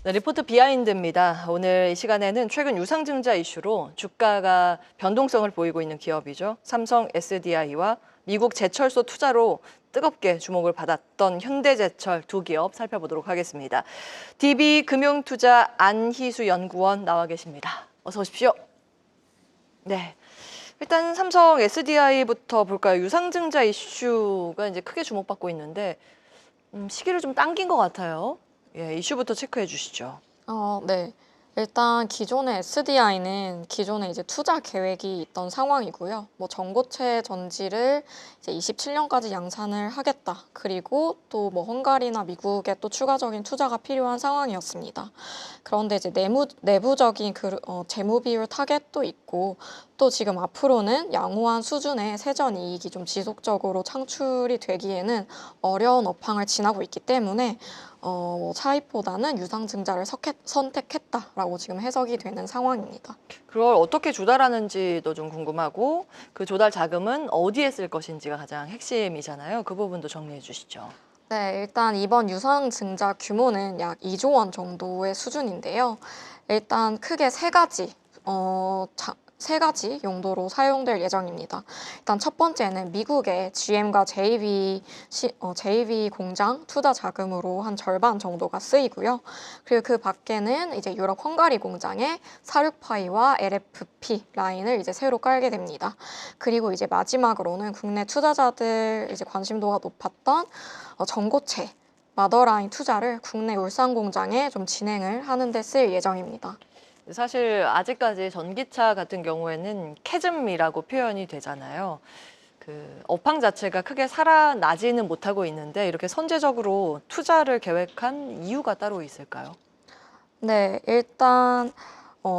네, 리포트 비하인드입니다. 오늘 이 시간에는 최근 유상증자 이슈로 주가가 변동성을 보이고 있는 기업이죠. 삼성 SDI와 미국 제철소 투자로 뜨겁게 주목을 받았던 현대제철 두 기업 살펴보도록 하겠습니다. DB금융투자 안희수 연구원 나와 계십니다. 어서 오십시오. 네. 일단 삼성 SDI부터 볼까요? 유상증자 이슈가 이제 크게 주목받고 있는데 시기를 좀 당긴 것 같아요. 예, 이슈부터 체크해 주시죠. 네. 일단 기존의 SDI는 기존에 이제 투자 계획이 있던 상황이고요. 뭐 전고체 전지를 이제 27년까지 양산을 하겠다. 그리고 또 뭐 헝가리나 미국에 또 추가적인 투자가 필요한 상황이었습니다. 그런데 이제 내부적인 재무 비율 타겟도 있고 또 지금 앞으로는 양호한 수준의 세전 이익이 좀 지속적으로 창출이 되기에는 어려운 업황을 지나고 있기 때문에 차익보다는 유상증자를 선택했다라고 지금 해석이 되는 상황입니다. 그걸 어떻게 조달하는지도 좀 궁금하고 그 조달 자금은 어디에 쓸 것인지가 가장 핵심이잖아요. 그 부분도 정리해 주시죠. 네, 일단 이번 유상증자 규모는 약 2조 원 정도의 수준인데요. 일단 크게 세 가지 용도로 사용될 예정입니다. 일단 첫 번째는 미국의 GM과 JV 공장 투자 자금으로 한 절반 정도가 쓰이고요. 그리고 그 밖에는 이제 유럽 헝가리 공장에 사륙파이와 LFP 라인을 이제 새로 깔게 됩니다. 그리고 이제 마지막으로는 국내 투자자들 이제 관심도가 높았던 전고체 마더라인 투자를 국내 울산 공장에 좀 진행을 하는 데 쓸 예정입니다. 사실 아직까지 전기차 같은 경우에는 캐즘이라고 표현이 되잖아요. 그 업황 자체가 크게 살아나지는 못하고 있는데 이렇게 선제적으로 투자를 계획한 이유가 따로 있을까요? 네, 일단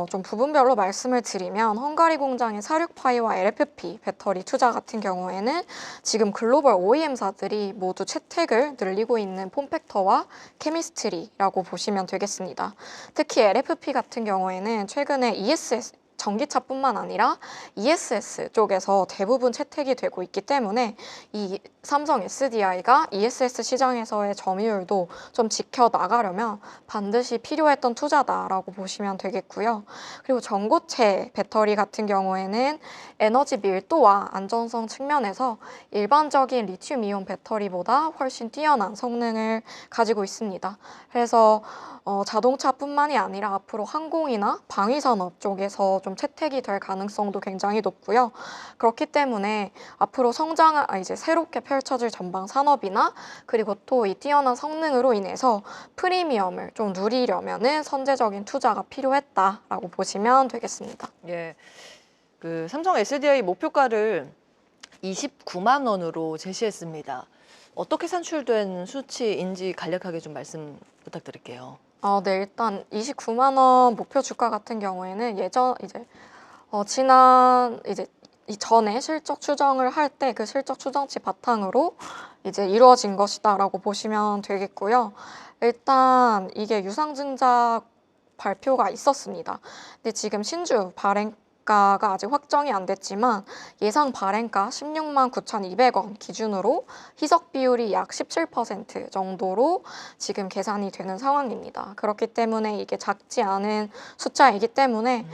좀 부분별로 말씀을 드리면 헝가리 공장의 사륙파이와 LFP 배터리 투자 같은 경우에는 지금 글로벌 OEM사들이 모두 채택을 늘리고 있는 폼팩터와 케미스트리라고 보시면 되겠습니다. 특히 LFP 같은 경우에는 최근에 ESS 전기차뿐만 아니라 ESS 쪽에서 대부분 채택이 되고 있기 때문에 이 삼성 SDI가 ESS 시장에서의 점유율도 좀 지켜나가려면 반드시 필요했던 투자다라고 보시면 되겠고요. 그리고 전고체 배터리 같은 경우에는 에너지 밀도와 안전성 측면에서 일반적인 리튬이온 배터리보다 훨씬 뛰어난 성능을 가지고 있습니다. 그래서 자동차뿐만이 아니라 앞으로 항공이나 방위산업 쪽에서 좀 채택이 될 가능성도 굉장히 높고요. 그렇기 때문에 앞으로 이제 새롭게 펼쳐질 전방 산업이나 그리고 또 이 뛰어난 성능으로 인해서 프리미엄을 좀 누리려면은 선제적인 투자가 필요했다라고 보시면 되겠습니다. 예, 그 삼성 SDI 목표가를 29만 원으로 제시했습니다. 어떻게 산출된 수치인지 간략하게 좀 말씀 부탁드릴게요. 네, 일단 29만 원 목표 주가 같은 경우에는 지난 이전에 실적 추정을 할 때 그 실적 추정치 바탕으로 이제 이루어진 것이다라고 보시면 되겠고요. 일단 이게 유상증자 발표가 있었습니다. 근데 지금 신주 발행가가 아직 확정이 안 됐지만 예상 발행가 16만 9,200원 기준으로 희석 비율이 약 17% 정도로 지금 계산이 되는 상황입니다. 그렇기 때문에 이게 작지 않은 숫자이기 때문에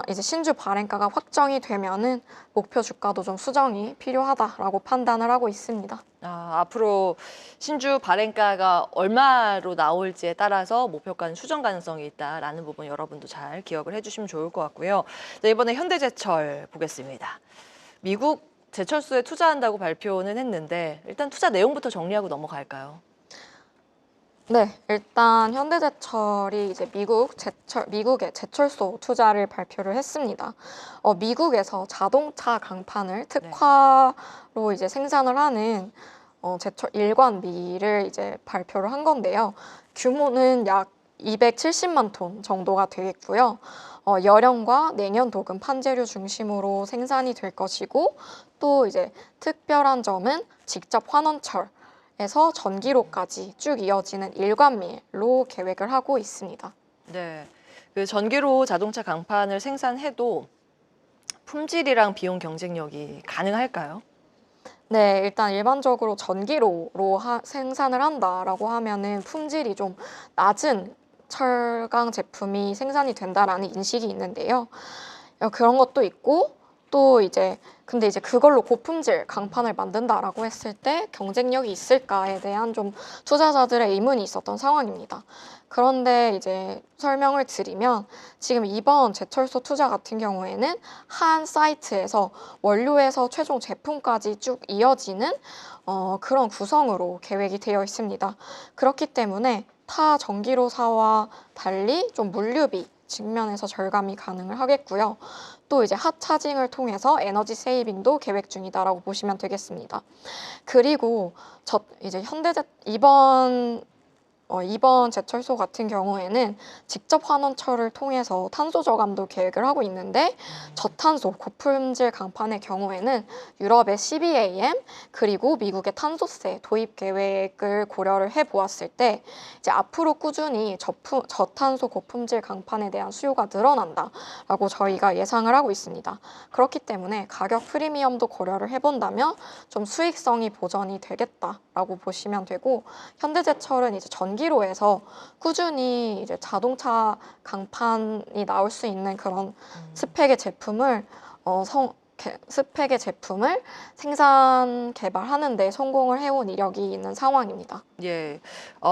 이제 신주 발행가가 확정이 되면은 목표 주가도 좀 수정이 필요하다라고 판단을 하고 있습니다. 앞으로 신주 발행가가 얼마로 나올지에 따라서 목표가는 수정 가능성이 있다라는 부분 여러분도 잘 기억을 해주시면 좋을 것 같고요. 자, 이번에 현대제철 보겠습니다. 미국 제철소에 투자한다고 발표는 했는데 일단 투자 내용부터 정리하고 넘어갈까요? 네, 일단 현대제철이 이제 미국의 제철소 투자를 발표를 했습니다. 미국에서 자동차 강판을 특화로 이제 생산을 하는 제철 일관미를 이제 발표를 한 건데요. 규모는 약 270만 톤 정도가 되겠고요. 열연과 냉연 도금 판재류 중심으로 생산이 될 것이고 또 이제 특별한 점은 직접 환원철에서 전기로까지 쭉 이어지는 일관밀로 계획을 하고 있습니다. 네, 그 전기로 자동차 강판을 생산해도 품질이랑 비용 경쟁력이 가능할까요? 네, 일단 일반적으로 전기로로 생산을 한다라고 하면은 품질이 좀 낮은 철강 제품이 생산이 된다라는 인식이 있는데요. 그런 것도 있고 또 이제 근데 이제 그걸로 고품질 강판을 만든다라고 했을 때 경쟁력이 있을까에 대한 좀 투자자들의 의문이 있었던 상황입니다. 그런데 이제 설명을 드리면 지금 이번 제철소 투자 같은 경우에는 한 사이트에서 원료에서 최종 제품까지 쭉 이어지는 그런 구성으로 계획이 되어 있습니다. 그렇기 때문에 타 전기로사와 달리 좀 물류비 측면에서 절감이 가능을 하겠고요. 또 이제 핫차징을 통해서 에너지 세이빙도 계획 중이다라고 보시면 되겠습니다. 그리고 이제 이번 제철소 같은 경우에는 직접 환원철을 통해서 탄소 저감도 계획을 하고 있는데 저탄소 고품질 강판의 경우에는 유럽의 CBAM 그리고 미국의 탄소세 도입 계획을 고려를 해보았을 때 이제 앞으로 꾸준히 저탄소 고품질 강판에 대한 수요가 늘어난다라고 저희가 예상을 하고 있습니다. 그렇기 때문에 가격 프리미엄도 고려를 해본다면 좀 수익성이 보전이 되겠다라고 보시면 되고 현대제철은 이제 전기로에서 꾸준히 이제 자동차 강판이 나올 수 있는 그런 스펙의 제품을 생산 개발하는 데 성공을 해온 이력이 있는 상황입니다. 예,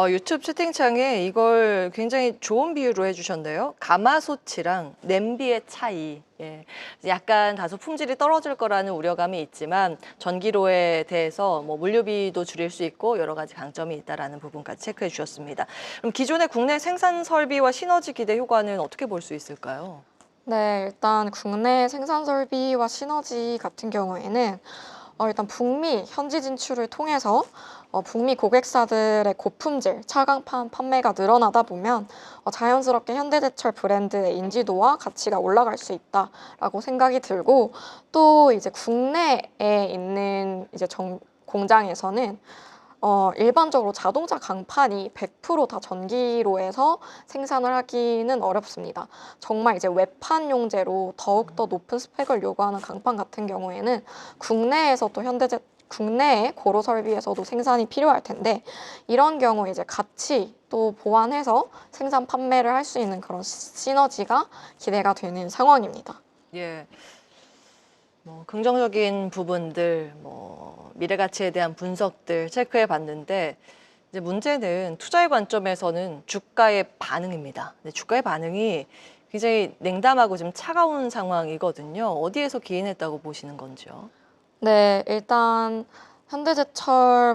유튜브 채팅창에 이걸 굉장히 좋은 비유로 해주셨네요. 가마솥이랑 냄비의 차이. 예, 약간 다소 품질이 떨어질 거라는 우려감이 있지만 전기로에 대해서 뭐 물류비도 줄일 수 있고 여러 가지 강점이 있다라는 부분까지 체크해 주셨습니다. 그럼 기존의 국내 생산 설비와 시너지 기대 효과는 어떻게 볼 수 있을까요? 네, 일단 국내 생산 설비와 시너지 같은 경우에는 일단 북미 현지 진출을 통해서 북미 고객사들의 고품질 차강판 판매가 늘어나다 보면 자연스럽게 현대제철 브랜드의 인지도와 가치가 올라갈 수 있다라고 생각이 들고 또 이제 국내에 있는 이제 공장에서는 일반적으로 자동차 강판이 100% 다 전기로해서 생산을 하기는 어렵습니다. 정말 이제 외판 용재로 더욱더 높은 스펙을 요구하는 강판 같은 경우에는 국내에서 또 국내의 고로 설비에서도 생산이 필요할 텐데 이런 경우 이제 같이 또 보완해서 생산 판매를 할 수 있는 그런 시너지가 기대가 되는 상황입니다. 예. 뭐 긍정적인 부분들, 뭐 미래 가치에 대한 분석들 체크해 봤는데 이제 문제는 투자의 관점에서는 주가의 반응입니다. 근데 주가의 반응이 굉장히 냉담하고 좀 차가운 상황이거든요. 어디에서 기인했다고 보시는 건지요? 네, 일단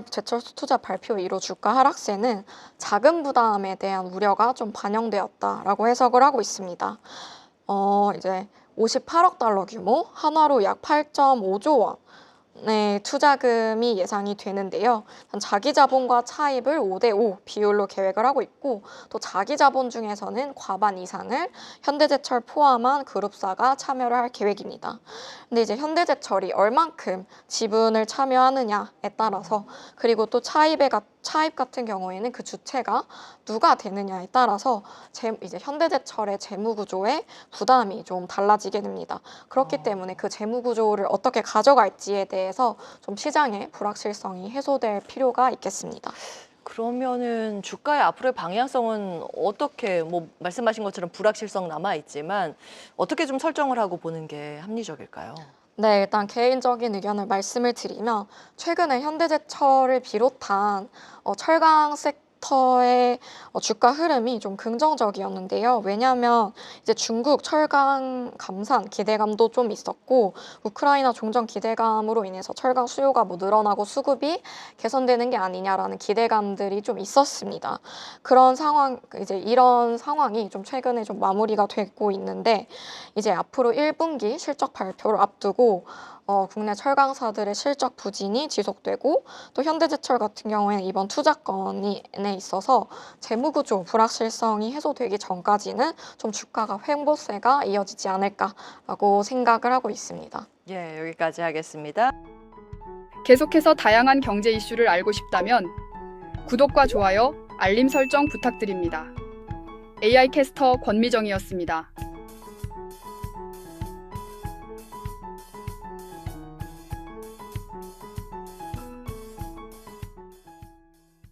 제철소 투자 발표 이후 주가 하락세는 자금 부담에 대한 우려가 좀 반영되었다라고 해석을 하고 있습니다. 이제 58억 달러 규모, 한화로 약 8.5조 원의 투자금이 예상이 되는데요. 자기 자본과 차입을 5대5 비율로 계획을 하고 있고 또 자기 자본 중에서는 과반 이상을 현대제철 포함한 그룹사가 참여를 할 계획입니다. 근데 이제 현대제철이 얼만큼 지분을 참여하느냐에 따라서 그리고 또 차입 같은 경우에는 그 주체가 누가 되느냐에 따라서 이제 현대제철의 재무 구조에 부담이 좀 달라지게 됩니다. 그렇기 때문에 그 재무 구조를 어떻게 가져갈지에 대해서 좀 시장의 불확실성이 해소될 필요가 있겠습니다. 그러면은 주가의 앞으로의 방향성은 어떻게, 뭐 말씀하신 것처럼 불확실성 남아 있지만 어떻게 좀 설정을 하고 보는 게 합리적일까요? 네, 일단 개인적인 의견을 말씀을 드리면 최근에 현대제철을 비롯한 철강 섹터의 주가 흐름이 좀 긍정적이었는데요. 왜냐하면 이제 중국 철강 감산 기대감도 좀 있었고 우크라이나 종전 기대감으로 인해서 철강 수요가 뭐 늘어나고 수급이 개선되는 게 아니냐라는 기대감들이 좀 있었습니다. 이런 상황이 좀 최근에 좀 마무리가 되고 있는데 이제 앞으로 1분기 실적 발표를 앞두고 국내 철강사들의 실적 부진이 지속되고 또 현대제철 같은 경우에는 이번 투자건에 있어서 재무구조 불확실성이 해소되기 전까지는 좀 주가가 횡보세가 이어지지 않을까라고 생각을 하고 있습니다. 예, 여기까지 하겠습니다. 계속해서 다양한 경제 이슈를 알고 싶다면 구독과 좋아요, 알림 설정 부탁드립니다. AI 캐스터 권미정이었습니다.